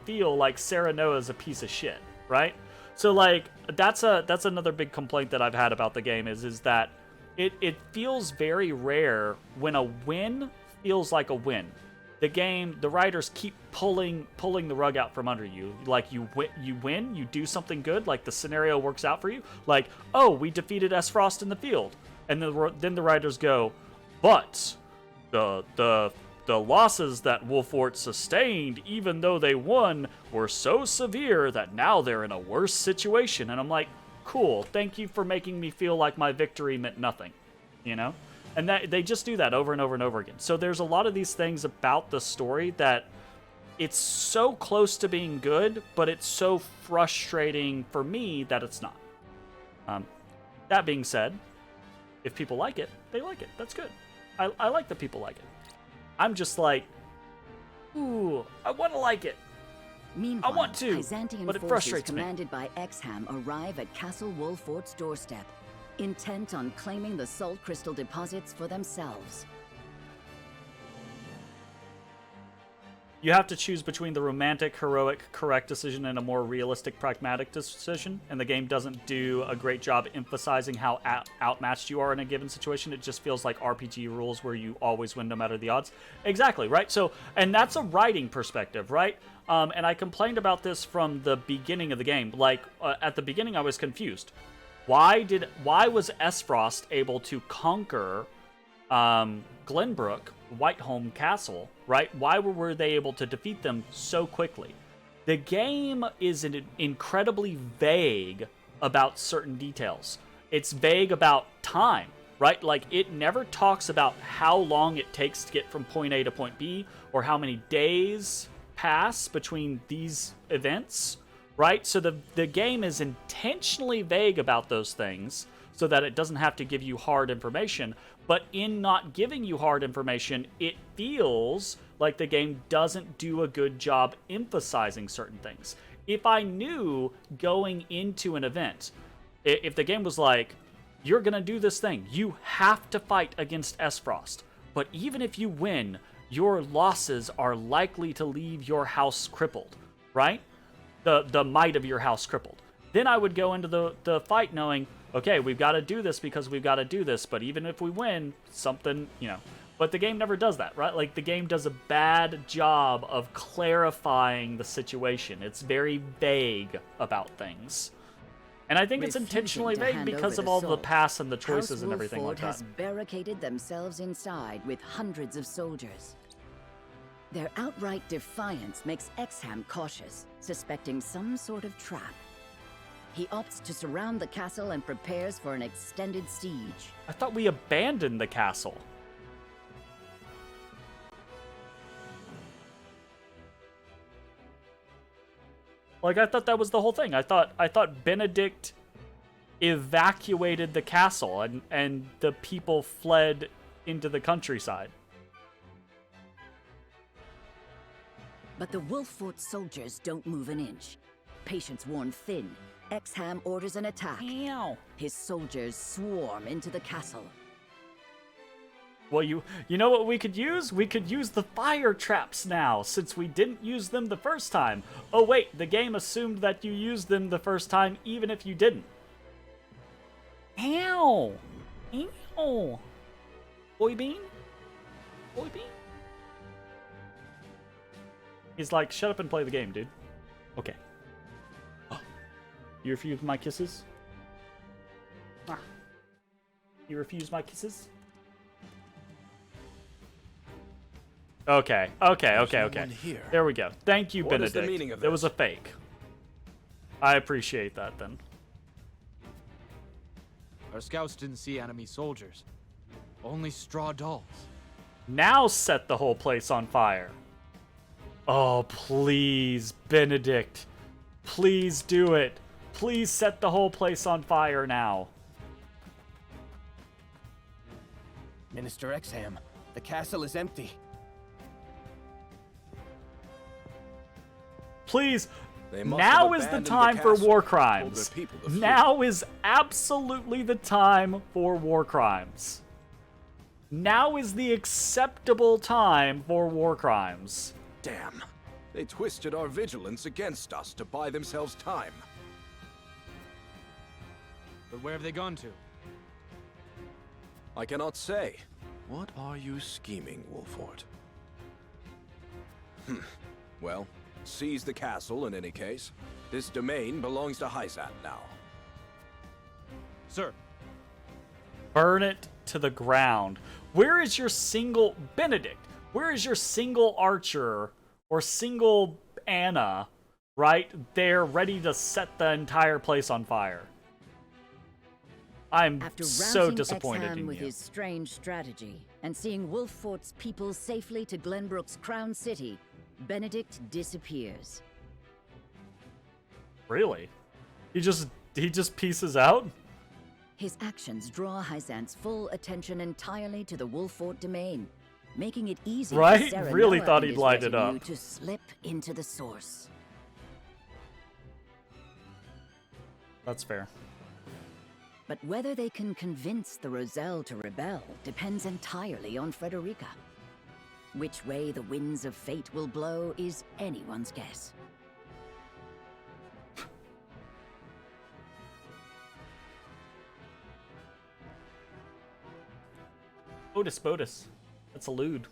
[SPEAKER 1] feel like Serenoa's a piece of shit, right? So like that's another big complaint that I've had about the game is that it feels very rare when a win feels like a win. The writers keep pulling the rug out from under you. Like, you win, you do something good, like the scenario works out for you. Like, oh, we defeated Esfrost in the field. And then the writers go, but the losses that Wolfort sustained, even though they won, were so severe that now they're in a worse situation. And I'm like, cool, thank you for making me feel like my victory meant nothing, you know? And that they just do that over and over and over again. So there's a lot of these things about the story that it's so close to being good, but it's so frustrating for me that it's not. That being said, if people like it, they like it. That's good. I like that people like it. I'm just like, ooh, I want to like it.
[SPEAKER 10] Meanwhile,
[SPEAKER 1] I want to,
[SPEAKER 10] Byzantine
[SPEAKER 1] but it
[SPEAKER 10] forces
[SPEAKER 1] frustrates me.
[SPEAKER 10] commanded by Exham arrive at Castle Wolfort's doorstep. intent on claiming the salt crystal deposits for themselves.
[SPEAKER 1] You have to choose between the romantic, heroic, correct decision and a more realistic, pragmatic decision, and the game doesn't do a great job emphasizing how outmatched you are in a given situation. It just feels like RPG rules where you always win no matter the odds. Exactly, right? So, and that's a writing perspective, right? And I complained about this from the beginning of the game. Like, at the beginning I was confused. Why was Esfrost able to conquer Glenbrook, Whiteholm Castle, right? Why were they able to defeat them so quickly? The game is incredibly vague about certain details. It's vague about time, right? Like, it never talks about how long it takes to get from point A to point B, or how many days pass between these events, right? So the game is intentionally vague about those things so that it doesn't have to give you hard information. But in not giving you hard information, it feels like the game doesn't do a good job emphasizing certain things. If I knew going into an event, if the game was like, you're going to do this thing, you have to fight against Esfrost, but even if you win, your losses are likely to leave your house crippled, right? The might of your house crippled. Then I would go into the fight knowing, okay, we've got to do this because we've got to do this, but even if we win, something, But the game never does that, right? Like, the game does a bad job of clarifying the situation. It's very vague about things. And I think it's intentionally vague because of all the past and the choices and everything like that.
[SPEAKER 10] House Wolfford has barricaded themselves inside with hundreds of soldiers. Their outright defiance makes Exham cautious, suspecting some sort of trap. He opts to surround the castle and prepares for an extended siege.
[SPEAKER 1] I thought we abandoned the castle. Like, I thought that was the whole thing. I thought Benedict evacuated the castle and the people fled into the countryside.
[SPEAKER 10] But the Wolffort soldiers don't move an inch. Patience worn thin, Exham orders an attack.
[SPEAKER 1] Ow.
[SPEAKER 10] His soldiers swarm into the castle.
[SPEAKER 1] Well, you know what we could use? We could use the fire traps now, since we didn't use them the first time. Oh wait, the game assumed that you used them the first time even if you didn't. Ow! Ow! Boy Bean? Boy Bean? He's like, shut up and play the game, dude. Okay. Oh. You refuse my kisses? Ah. You refuse my kisses? Okay. There we go. Thank you, Benedict.
[SPEAKER 3] What is the meaning of
[SPEAKER 1] It was a
[SPEAKER 3] this?
[SPEAKER 1] fake. I appreciate that, then.
[SPEAKER 11] Our scouts didn't see enemy soldiers. Only straw dolls.
[SPEAKER 1] Now set the whole place on fire. Oh, please, Benedict. Please do it. Please set the whole place on fire now.
[SPEAKER 12] Minister Exham, the castle is empty.
[SPEAKER 1] Please,
[SPEAKER 3] They must
[SPEAKER 1] now
[SPEAKER 3] have
[SPEAKER 1] is the
[SPEAKER 3] abandoned
[SPEAKER 1] time
[SPEAKER 3] the
[SPEAKER 1] for
[SPEAKER 3] castle,
[SPEAKER 1] war
[SPEAKER 3] told
[SPEAKER 1] crimes.
[SPEAKER 3] their people to flee.
[SPEAKER 1] Now is absolutely the time for war crimes. Now is the acceptable time for war crimes.
[SPEAKER 13] Damn. They twisted our vigilance against us to buy themselves time.
[SPEAKER 11] But where have they gone to?
[SPEAKER 13] I cannot say. What are you scheming, Wolffort? Well, seize the castle in any case. This domain belongs to Hyzat now.
[SPEAKER 11] Sir.
[SPEAKER 1] Burn it to the ground. Where is your single Benedict? Where is your single archer or single Anna right there ready to set the entire place on fire? I'm
[SPEAKER 10] After
[SPEAKER 1] so
[SPEAKER 10] rousing
[SPEAKER 1] disappointed
[SPEAKER 10] Exham
[SPEAKER 1] in
[SPEAKER 10] with
[SPEAKER 1] you.
[SPEAKER 10] his strange strategy and seeing Wolffort's people safely to Glenbrook's crown city, Benedict disappears.
[SPEAKER 1] Really? He just pieces out?
[SPEAKER 10] His actions draw Hyzant's full attention entirely to the Wolffort domain, making it easy
[SPEAKER 1] Right?
[SPEAKER 10] for Serenoa
[SPEAKER 1] Really thought
[SPEAKER 10] and
[SPEAKER 1] he'd
[SPEAKER 10] his
[SPEAKER 1] light it
[SPEAKER 10] retinue
[SPEAKER 1] up.
[SPEAKER 10] to slip into the source.
[SPEAKER 1] That's fair.
[SPEAKER 10] But whether they can convince the Roselle to rebel depends entirely on Frederica. Which way the winds of fate will blow is anyone's guess.
[SPEAKER 1] Botus. That's a lewd.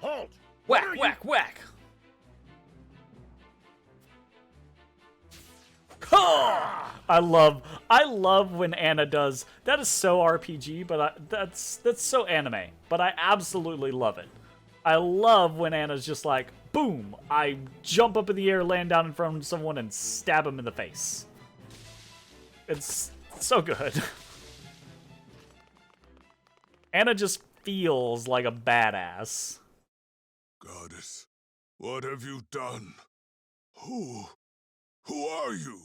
[SPEAKER 13] Halt!
[SPEAKER 1] Whack! I love when Anna does that. Is so RPG, but that's so anime. But I absolutely love it. I love when Anna's just like, boom! I jump up in the air, land down in front of someone, and stab him in the face. It's so good. Anna just feels like a badass.
[SPEAKER 14] Goddess, what have you done? Who are you?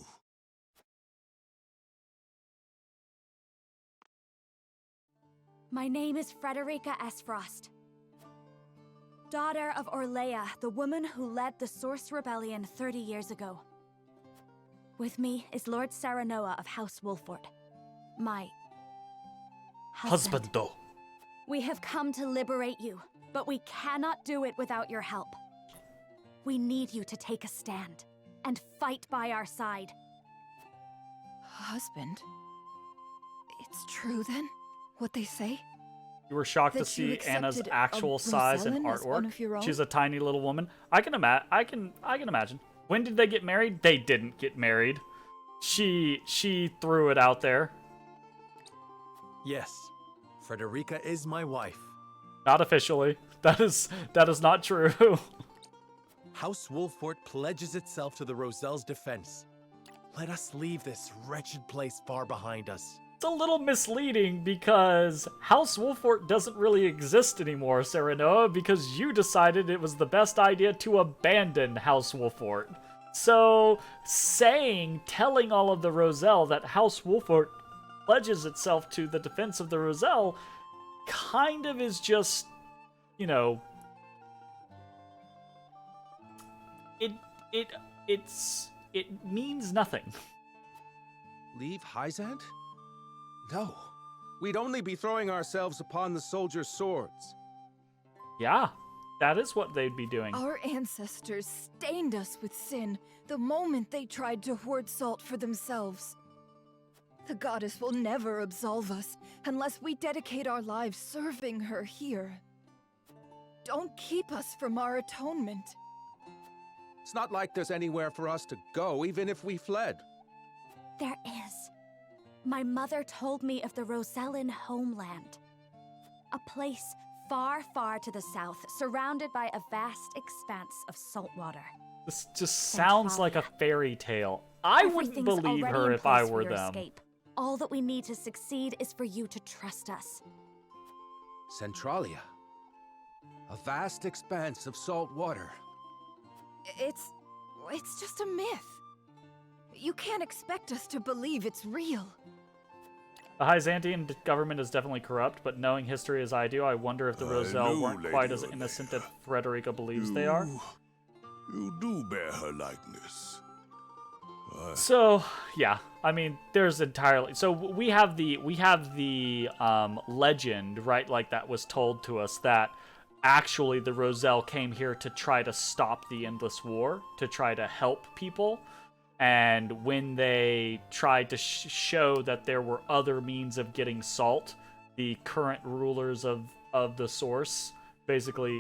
[SPEAKER 7] My name is Frederica Esfrost. Daughter of Orlea, the woman who led the Source Rebellion 30 years ago. With me is Lord Serenoa of House Wolford. My husband. We have come to liberate you, but we cannot do it without your help. We need you to take a stand and fight by our side.
[SPEAKER 6] Husband? It's true then? What they say?
[SPEAKER 1] You were shocked to
[SPEAKER 6] That you
[SPEAKER 1] see Anna's
[SPEAKER 6] accepted
[SPEAKER 1] actual size and
[SPEAKER 6] Rosellen as one
[SPEAKER 1] artwork.
[SPEAKER 6] of your own?
[SPEAKER 1] She's a tiny little woman. I can imagine. When did they get married? They didn't get married. She threw it out there.
[SPEAKER 9] Yes, Frederica is my wife.
[SPEAKER 1] Not officially. That is not true.
[SPEAKER 9] House Wolfort pledges itself to the Roselle's defense. Let us leave this wretched place far behind us.
[SPEAKER 1] It's a little misleading because House Wolfort doesn't really exist anymore, Serenoa, because you decided it was the best idea to abandon House Wolfort. So, telling all of the Roselle that House Wolfort pledges itself to the defense of the Roselle kind of is just, you know, it means nothing.
[SPEAKER 13] Leave Hyzant? No. We'd only be throwing ourselves upon the soldiers' swords.
[SPEAKER 1] Yeah, that is what they'd be doing.
[SPEAKER 6] Our ancestors stained us with sin the moment they tried to hoard salt for themselves. The goddess will never absolve us unless we dedicate our lives serving her here. Don't keep us from our atonement.
[SPEAKER 13] It's not like there's anywhere for us to go, even if we fled.
[SPEAKER 7] There is. My mother told me of the Rosellan homeland. A place far, far to the south, surrounded by a vast expanse of salt water.
[SPEAKER 1] This just sounds like a fairy tale. I wouldn't believe her if I were them.
[SPEAKER 7] Escape. All that we need to succeed is for you to trust us.
[SPEAKER 13] Centralia. A vast expanse of salt water.
[SPEAKER 6] It's just a myth. You can't expect us to believe it's real.
[SPEAKER 1] The Hyzantian government is definitely corrupt, but knowing history as I do, I wonder if the Roselle weren't quite as innocent as Frederica believes they are.
[SPEAKER 14] You do bear her likeness.
[SPEAKER 1] So, yeah, I mean, there's entirely... So we have the legend, right, like that was told to us that actually the Roselle came here to try to stop the Endless War, to try to help people. And when they tried to show that there were other means of getting salt, the current rulers of the Source basically,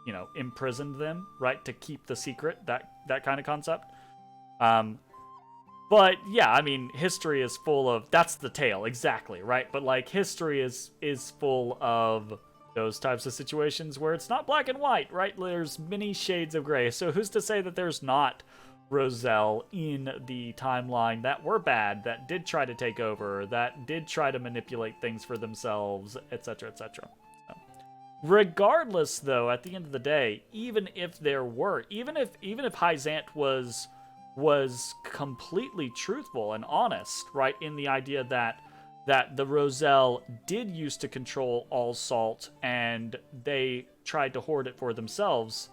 [SPEAKER 1] you know, imprisoned them, right, to keep the secret, that kind of concept. But yeah, I mean, history is full of, that's the tale, exactly, right? But like, history is full of those types of situations where it's not black and white, right? There's many shades of gray. So who's to say that there's not Roselle in the timeline that were bad, that did try to take over, that did try to manipulate things for themselves, etc., etc. So, regardless, though, at the end of the day, even if Hyzant was completely truthful and honest, right, in the idea that the Roselle did used to control all salt and they tried to hoard it for themselves,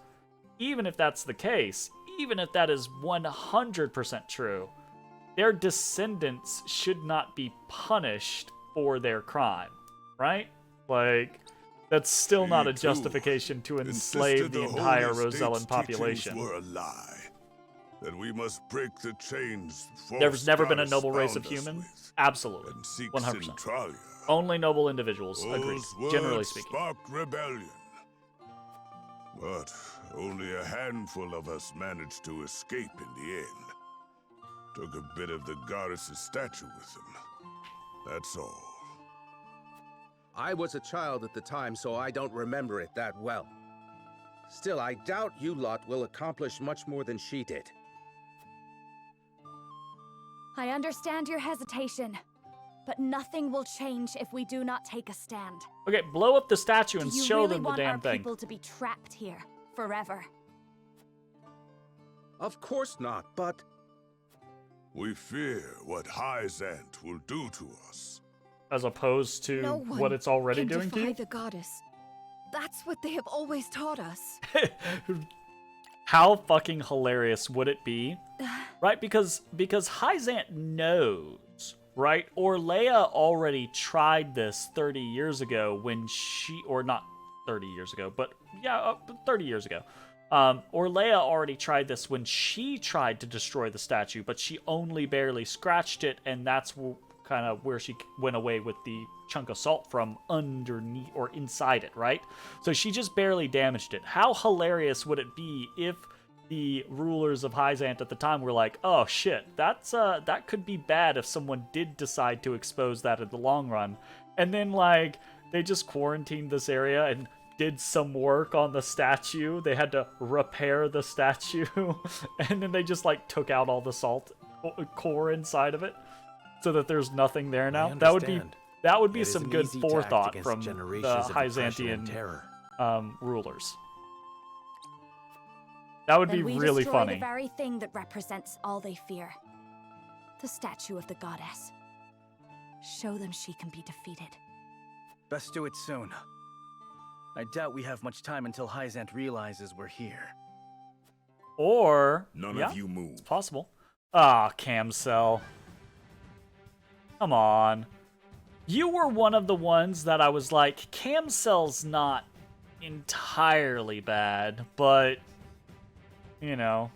[SPEAKER 1] even if that's the case, even if that is 100% true, their descendants should not be punished for their crime, right? Like, that's still not a justification to enslave the entire Rosellan population.
[SPEAKER 14] Were a lie. That we must break the chains.
[SPEAKER 1] There's never been a noble race of human? Absolutely. 100%.
[SPEAKER 14] Centralia.
[SPEAKER 1] Only noble individuals, agreed, generally speaking.
[SPEAKER 14] Sparked rebellion. But only a handful of us managed to escape in the end. Took a bit of the goddess's statue with them. That's all.
[SPEAKER 13] I was a child at the time, so I don't remember it that well. Still, I doubt you lot will accomplish much more than she did.
[SPEAKER 7] I understand your hesitation, but nothing will change if we do not take a stand.
[SPEAKER 1] Okay, blow up the statue and
[SPEAKER 7] Do you
[SPEAKER 1] show
[SPEAKER 7] really
[SPEAKER 1] them the
[SPEAKER 7] want
[SPEAKER 1] damn
[SPEAKER 7] our
[SPEAKER 1] thing.
[SPEAKER 7] people to be trapped here forever?
[SPEAKER 13] Of course not, but...
[SPEAKER 14] We fear what Hyzant will do to us.
[SPEAKER 1] As opposed to
[SPEAKER 6] No one
[SPEAKER 1] what it's already
[SPEAKER 6] can
[SPEAKER 1] doing to
[SPEAKER 6] defy
[SPEAKER 1] you?
[SPEAKER 6] the goddess. That's what they have always taught us.
[SPEAKER 1] How fucking hilarious would it be? Right? Because Hyzant knows, right? Orlea already tried this 30 years ago when she, or not 30 years ago, but yeah, 30 years ago. Orlea already tried this when she tried to destroy the statue, but she only barely scratched it, and that's kind of where she went away with the chunk of salt from underneath or inside it, right? So she just barely damaged it. How hilarious would it be if the rulers of Hyzant at the time were like, oh shit, that could be bad if someone did decide to expose that in the long run. And then like they just quarantined this area and did some work on the statue. They had to repair the statue and then they just like took out all the salt core inside of it so that there's nothing there now. That would be some good forethought from the Hyzantian rulers. That would be really funny.
[SPEAKER 7] The very thing that represents all they fear. The statue of the goddess. Show them she can be defeated.
[SPEAKER 3] Best do it soon. I doubt we have much time until Hyzant realizes we're here.
[SPEAKER 1] Or
[SPEAKER 14] None of you move.
[SPEAKER 1] It's possible. Ah, Camcell. Come on. You were one of the ones that I was like, Camcell's not entirely bad, but you know.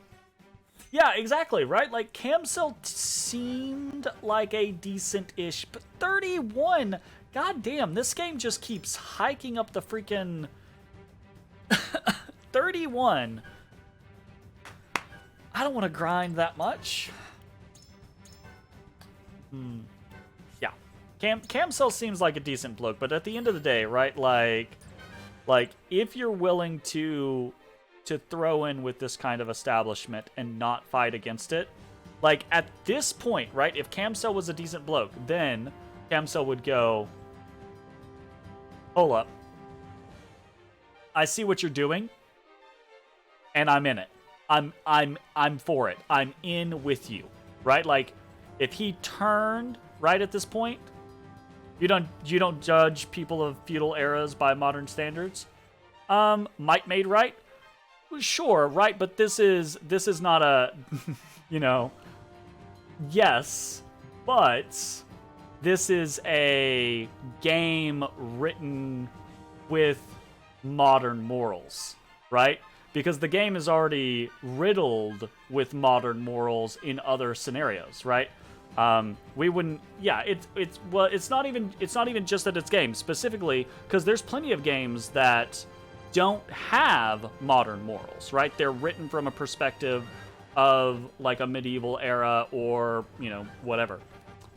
[SPEAKER 1] Yeah, exactly, right? Like, Camcell seemed like a decent-ish, but 31, goddamn, this game just keeps hiking up the freaking 31. I don't want to grind that much. Yeah. Camcell seems like a decent bloke, but at the end of the day, right, like if you're willing to throw in with this kind of establishment and not fight against it, like at this point, right, if Camcell was a decent bloke, then Camcell would go, hold up, I see what you're doing, and I'm in it. I'm for it. I'm in with you, right? Like, if he turned right at this point, you don't judge people of feudal eras by modern standards. Might made right, sure, right? But this is not a, you know, yes, but this is a game written with modern morals, right? Because the game is already riddled with modern morals in other scenarios, right? We wouldn't, yeah, it's not even just that it's games specifically, because there's plenty of games that don't have modern morals, right? They're written from a perspective of like a medieval era or, you know, whatever.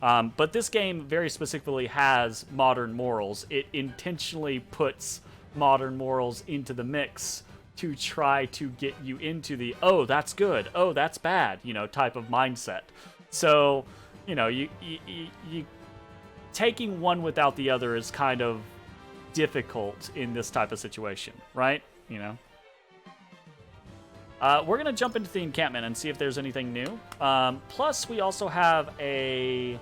[SPEAKER 1] But this game very specifically has modern morals. It intentionally puts modern morals into the mix to try to get you into the, oh, that's good, oh, that's bad, you know, type of mindset. So, you know, you taking one without the other is kind of difficult in this type of situation, right? You know. We're gonna jump into the encampment and see if there's anything new. Plus, we also have a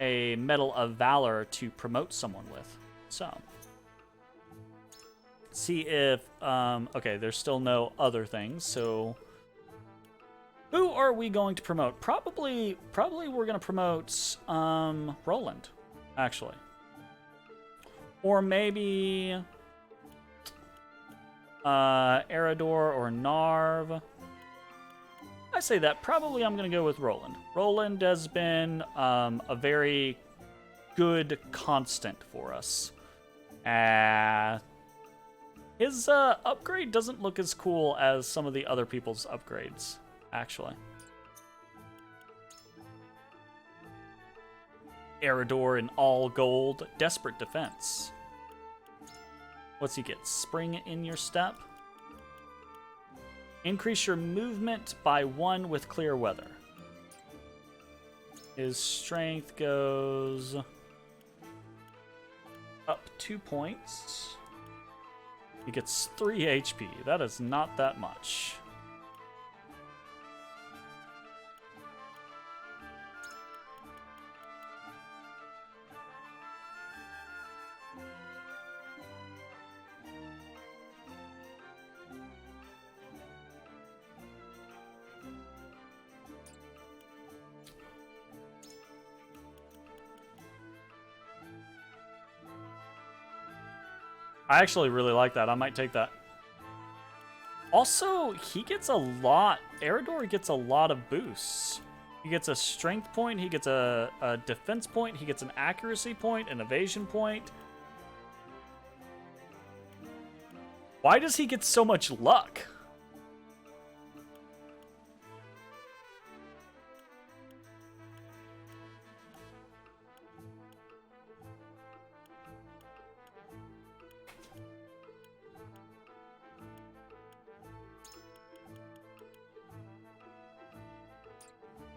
[SPEAKER 1] Medal of Valor to promote someone with. So, see if okay, there's still no other things. So, Who are we going to promote? Probably we're going to promote Roland, actually. Or maybe Erador or Narv. I say that probably I'm going to go with Roland. Roland has been a very good constant for us. His upgrade doesn't look as cool as some of the other people's upgrades, actually. Erador in all gold, desperate defense. What's he get? Spring in your step? Increase your movement by 1 with clear weather. His strength goes up 2 points. He gets 3 HP. That is not that much. I actually really like that. I might take that. Also, he gets a lot. Erador gets a lot of boosts. He gets a strength point. He gets a defense point. He gets an accuracy point, an evasion point. Why does he get so much luck?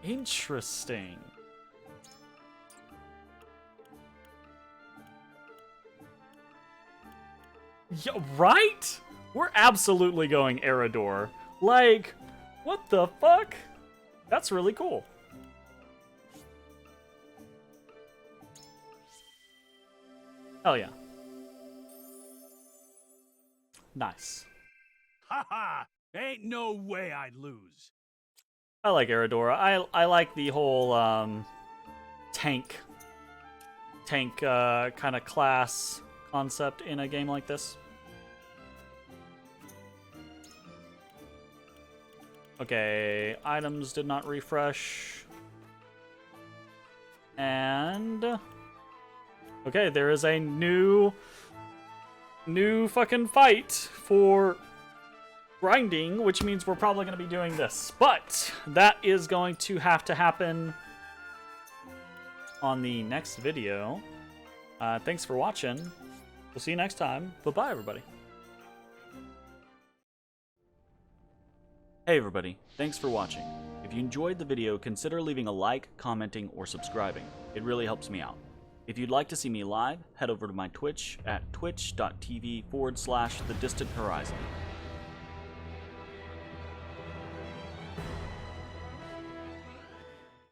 [SPEAKER 1] Interesting. Yeah, right? We're absolutely going Erador. Like, what the fuck? That's really cool. Hell yeah. Nice.
[SPEAKER 15] Haha! Ain't no way I'd lose.
[SPEAKER 1] I like Erador. I like the whole tank kind of class concept in a game like this. Okay, items did not refresh. And okay, there is a new fucking fight for grinding, which means we're probably going to be doing this. But that is going to have to happen on the next video. Thanks for watching. We'll see you next time. Bye-bye, everybody. Hey, everybody. Thanks for watching. If you enjoyed the video, consider leaving a like, commenting, or subscribing. It really helps me out. If you'd like to see me live, head over to my Twitch at twitch.tv/thedistanthorizon.